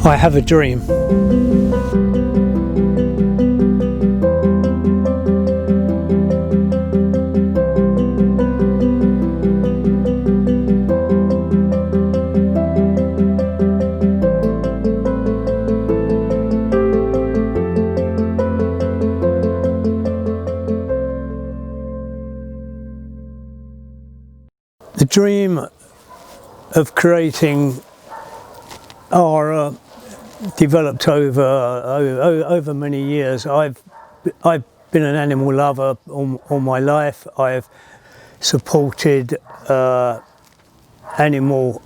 I have a dream. The dream of creating ARA developed over many years. I've been an animal lover all my life. I've supported animal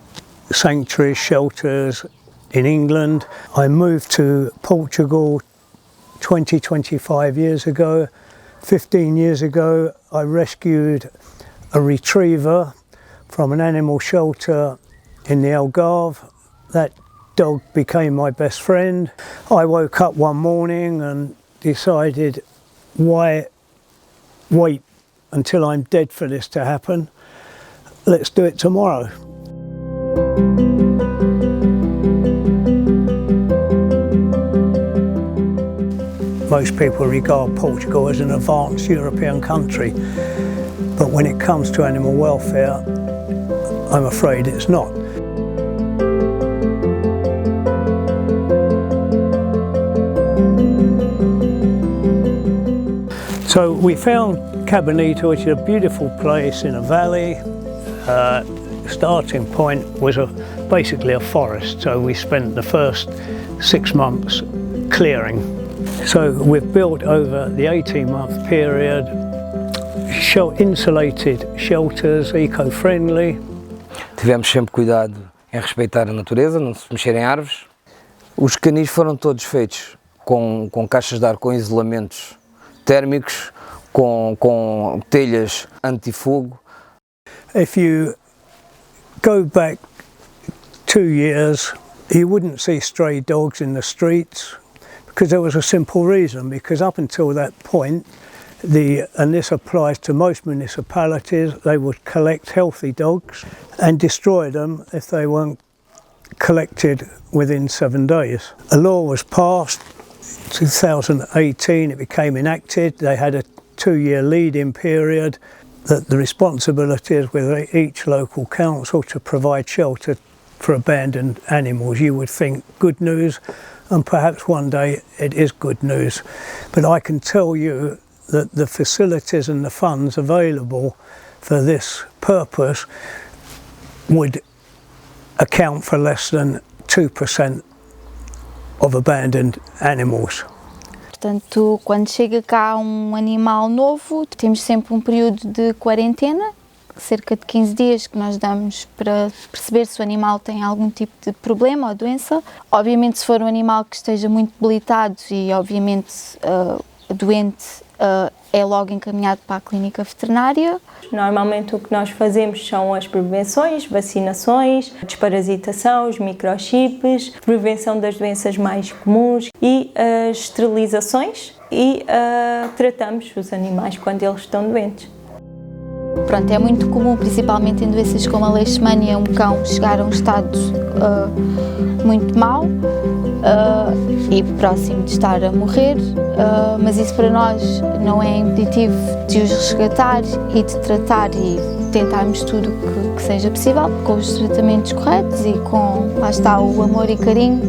sanctuaries, shelters in England. I moved to Portugal 25 years ago. 15 years ago I rescued a retriever from an animal shelter in the Algarve. That dog became my best friend. I woke up one morning and decided, why wait until I'm dead for this to happen? Let's do it tomorrow. Most people regard Portugal as an advanced European country, but when it comes to animal welfare, I'm afraid it's not. So we found Cabonito, which is a beautiful place in a valley. Starting point was basically a forest, so we spent the first 6 months clearing. So we've built over the 18-month period insulated shelters, eco-friendly. Tivemos sempre cuidado em respeitar a natureza, não se mexer em árvores. Os canis foram todos feitos com caixas de ar com isolamentos térmicos, com telhas antifogo. If you go back 2 years, you wouldn't see stray dogs in the streets, because there was a simple reason, because up until that point, and this applies to most municipalities, they would collect healthy dogs and destroy them if they weren't collected within 7 days. A law was passed 2018, it became enacted. They had a 2-year lead-in period, that the responsibility is with each local council to provide shelter for abandoned animals. You would think good news, and perhaps one day it is good news. But I can tell you that the facilities and the funds available for this purpose would account for less than 2% of abandoned animals. Portanto, quando chega cá animal novo, temos sempre período de quarentena, cerca de 15 dias que nós damos para perceber se o animal tem algum tipo de problema ou doença. Obviamente, se for um animal que esteja muito debilitado e obviamente doente, é logo encaminhado para a clínica veterinária. Normalmente o que nós fazemos são as prevenções, vacinações, desparasitação, os microchips, prevenção das doenças mais comuns e as esterilizações e tratamos os animais quando eles estão doentes. Pronto, é muito comum, principalmente em doenças como a leishmania, um cão chegar a um estado muito mau e próximo de estar a morrer, mas isso para nós não é impeditivo de os resgatar e de tratar e tentarmos tudo que seja possível, com os tratamentos corretos e com, lá está, o amor e carinho,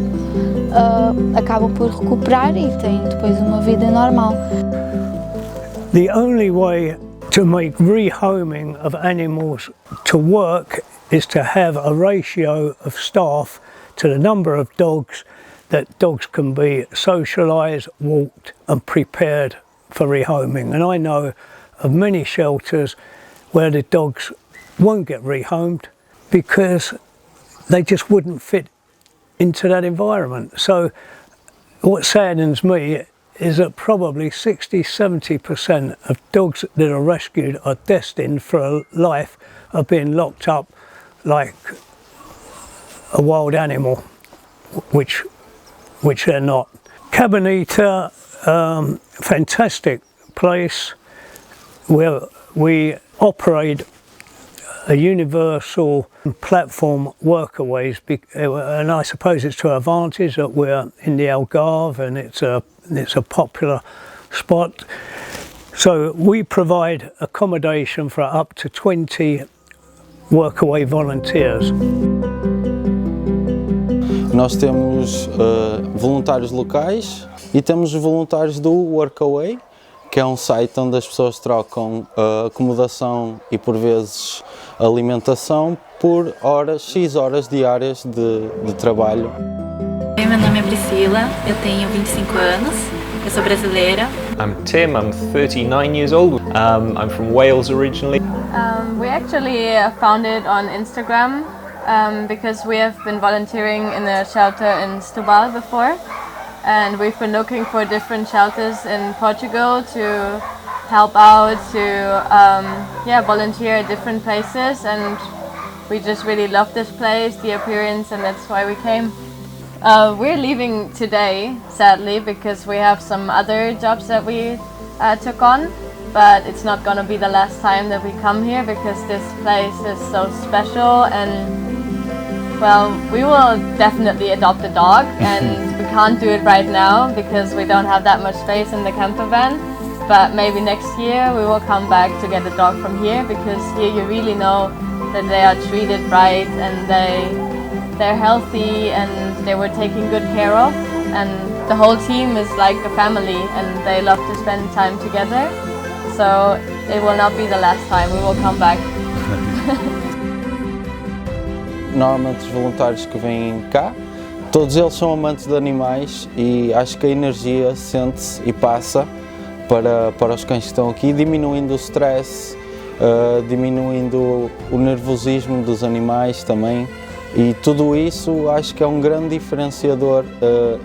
acabam por recuperar e têm depois uma vida normal. The only way to make rehoming of animals to work is to have a ratio of staff to the number of dogs that dogs can be socialised, walked and prepared for rehoming. And I know of many shelters where the dogs won't get rehomed because they just wouldn't fit into that environment. So what saddens me is that probably 60–70% of dogs that are rescued are destined for a life of being locked up like a wild animal, which they're not. Cabanita, fantastic place where we operate a universal platform workaways, and I suppose it's to our advantage that we're in the Algarve and it's a popular spot. So we provide accommodation for up to 20 workaway volunteers. Nós temos voluntários locais e temos os voluntários do Workaway, que é um site onde as pessoas trocam acomodação e por vezes alimentação por X horas diárias de trabalho. Meu nome é Priscila, eu tenho 25 anos, eu sou brasileira. I'm Tim, I'm 39 years old. I'm from Wales originally. We actually found it on Instagram because we have been volunteering in a shelter in Setúbal before, and we've been looking for different shelters in Portugal to help out, to volunteer at different places, and we just really love this place, the appearance, and that's why we came. We're leaving today, sadly, because we have some other jobs that we took on, but it's not going to be the last time that we come here because this place is so special. And well, we will definitely adopt a dog, and we can't do it right now because we don't have that much space in the camper van, but maybe next year we will come back to get a dog from here, because here you really know that they are treated right and they're healthy and they were taken good care of, and the whole team is like a family and they love to spend time together, so it will not be the last time, we will come back. Normalmente os voluntários que vêm cá, todos eles são amantes de animais e acho que a energia sente-se e passa para os cães que estão aqui, diminuindo o stress, diminuindo o nervosismo dos animais também. E tudo isso acho que é um grande diferenciador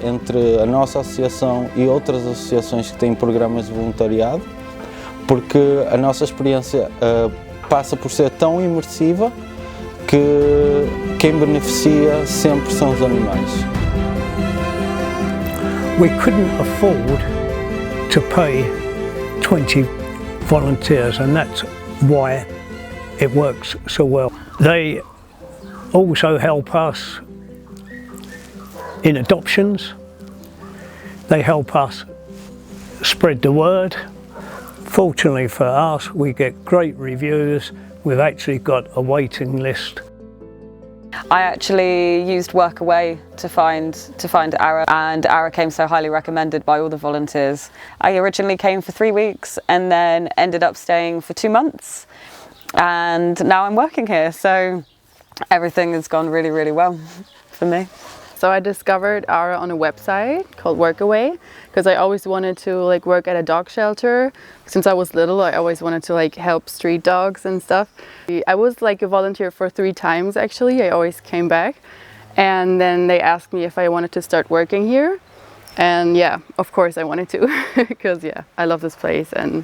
entre a nossa associação e outras associações que têm programas de voluntariado, porque a nossa experiência passa por ser tão imersiva que quem beneficia sempre são os animais. We couldn't afford to pay 20 volunteers, and that's why it works so well. They also help us in adoptions, they help us spread the word. Fortunately for us, we get great reviews. We've actually got a waiting list. I actually used Workaway to find ARA, and ARA came so highly recommended by all the volunteers. I originally came for 3 weeks and then ended up staying for 2 months, and now I'm working here, so everything has gone really, really well for me. So I discovered ARA on a website called Workaway because I always wanted to work at a dog shelter. Since I was little, I always wanted to help street dogs and stuff. I was a volunteer for 3 times actually. I always came back, and then they asked me if I wanted to start working here, and yeah, of course I wanted to because I love this place and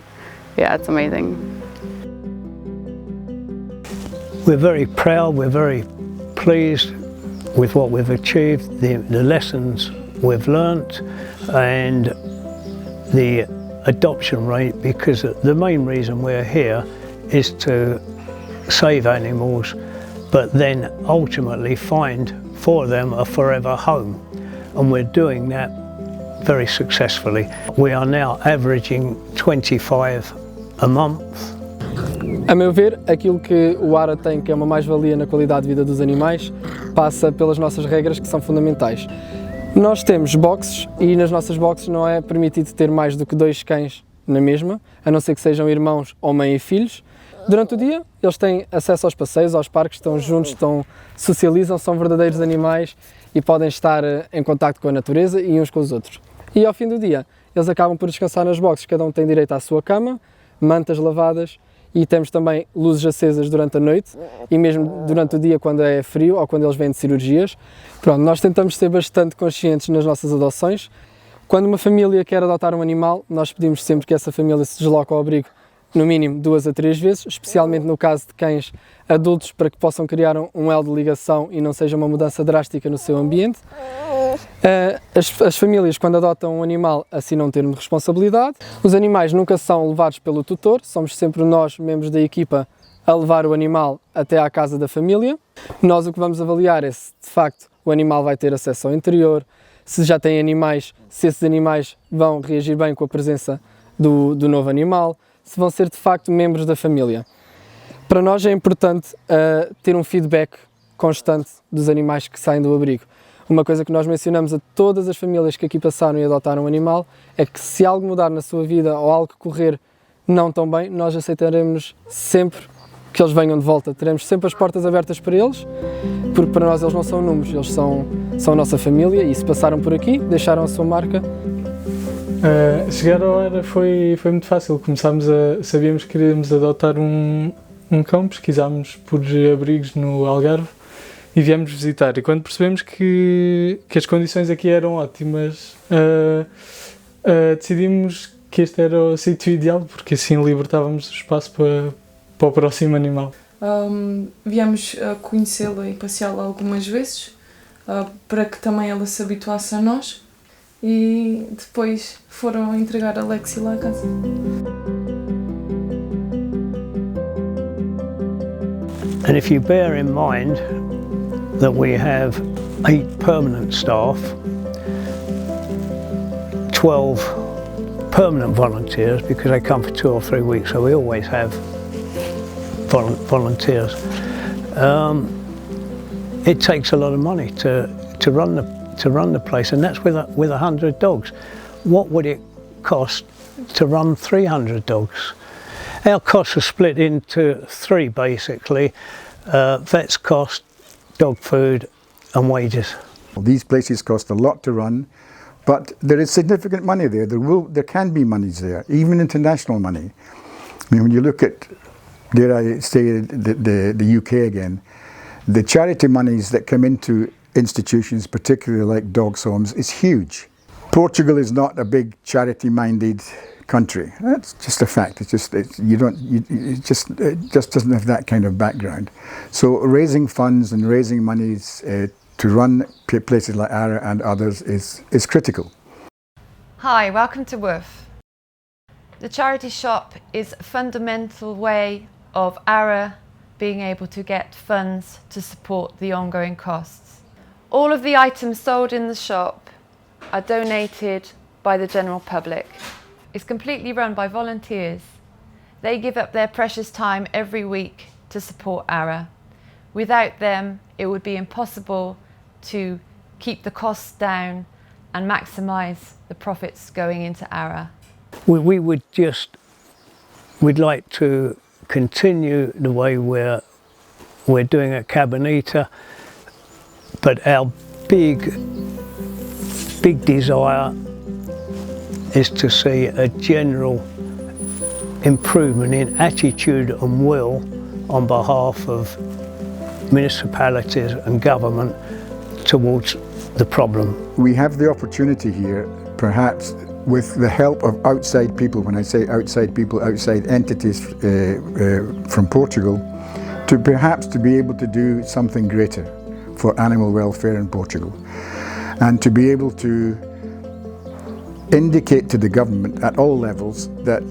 it's amazing. We're very proud, we're very pleased with what we've achieved, the lessons we've learnt, and the adoption rate, because the main reason we're here is to save animals, but then ultimately find for them a forever home. And we're doing that very successfully. We are now averaging 25 a month. A meu ver, aquilo que o ARA tem, que é uma mais-valia na qualidade de vida dos animais, passa pelas nossas regras, que são fundamentais. Nós temos boxes e nas nossas boxes não é permitido ter mais do que 2 cães na mesma, a não ser que sejam irmãos ou mãe e filhos. Durante o dia, eles têm acesso aos passeios, aos parques, estão juntos, socializam, são verdadeiros animais e podem estar em contacto com a natureza e uns com os outros. E ao fim do dia, eles acabam por descansar nas boxes, cada um tem direito à sua cama, mantas lavadas, e temos também luzes acesas durante a noite e mesmo durante o dia quando é frio ou quando eles vêm de cirurgias. Pronto, nós tentamos ser bastante conscientes nas nossas adoções. Quando uma família quer adotar um animal, nós pedimos sempre que essa família se desloque ao abrigo no mínimo 2 a 3 vezes, especialmente no caso de cães adultos, para que possam criar um elo de ligação e não seja uma mudança drástica no seu ambiente. As famílias, quando adotam um animal, assinam um termo de responsabilidade. Os animais nunca são levados pelo tutor, somos sempre nós, membros da equipa, a levar o animal até à casa da família. Nós o que vamos avaliar é se, de facto, o animal vai ter acesso ao interior, se já tem animais, se esses animais vão reagir bem com a presença do novo animal, se vão ser, de facto, membros da família. Para nós é importante ter um feedback constante dos animais que saem do abrigo. Uma coisa que nós mencionamos a todas as famílias que aqui passaram e adotaram um animal é que se algo mudar na sua vida ou algo correr não tão bem, nós aceitaremos sempre que eles venham de volta. Teremos sempre as portas abertas para eles, porque para nós eles não são números, eles são a nossa família e se passaram por aqui, deixaram a sua marca. Chegar ao ARA foi muito fácil. Sabíamos que queríamos adotar um cão, pesquisámos por abrigos no Algarve e viemos visitar. E quando percebemos que as condições aqui eram ótimas, decidimos que este era o sítio ideal, porque assim libertávamos o espaço para o próximo animal. Viemos conhecê-la e passeá-la algumas vezes, para que também ela se habituasse a nós, e depois foram entregar a Lexi lá a casa. And if you bear in mind that we have 8 permanent staff, 12 permanent volunteers, because they come for 2 or 3 weeks, so we always have volunteers. It takes a lot of money to run the place, and that's with 100 dogs. What would it cost to run 300 dogs? Our costs are split into 3 basically: vets cost, dog food and wages. These places cost a lot to run, but there is significant money there. There can be monies there, even international money. I mean, when you look at, dare I say, the UK again, the charity monies that come into institutions, particularly like dogs' homes, is huge. Portugal is not a big charity-minded country. That's just a fact. It just doesn't have that kind of background. So raising funds and raising monies to run places like ARA and others is critical. Hi, welcome to WOOF. The charity shop is a fundamental way of ARA being able to get funds to support the ongoing costs. All of the items sold in the shop are donated by the general public. It's completely run by volunteers. They give up their precious time every week to support ARA. Without them, it would be impossible to keep the costs down and maximise the profits going into ARA. We'd like to continue the way we're doing at Cabanita, but our big desire is to see a general improvement in attitude and will on behalf of municipalities and government towards the problem. We have the opportunity here, perhaps with the help of outside people, when I say outside people, outside entities from Portugal, to perhaps to be able to do something greater for animal welfare in Portugal, and to be able to indicate to the government at all levels that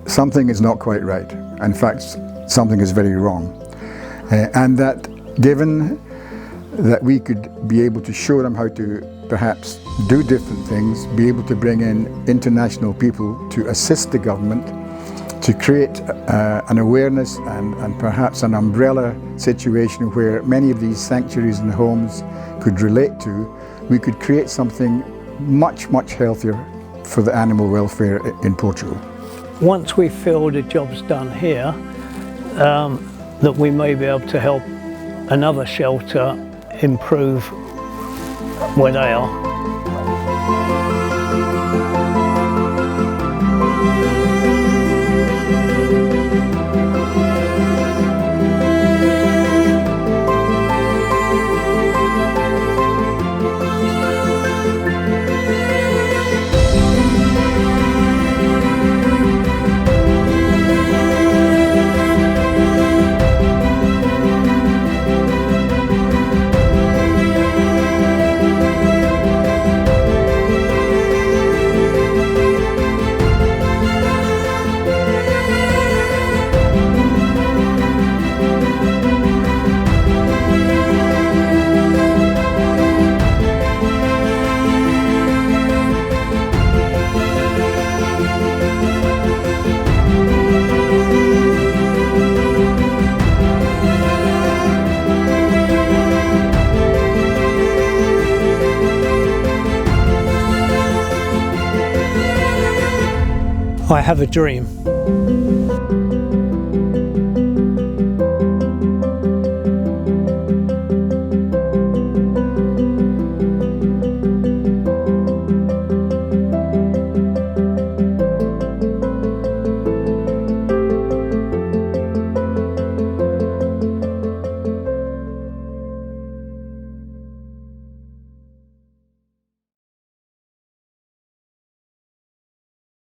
something is not quite right. In fact, something is very wrong. And that given that we could be able to show them how to perhaps do different things, be able to bring in international people to assist the government, to create an awareness and perhaps an umbrella situation where many of these sanctuaries and homes could relate to, we could create something much, much healthier for the animal welfare in Portugal. Once we feel the job's done here, that we may be able to help another shelter improve where they are. I have a dream.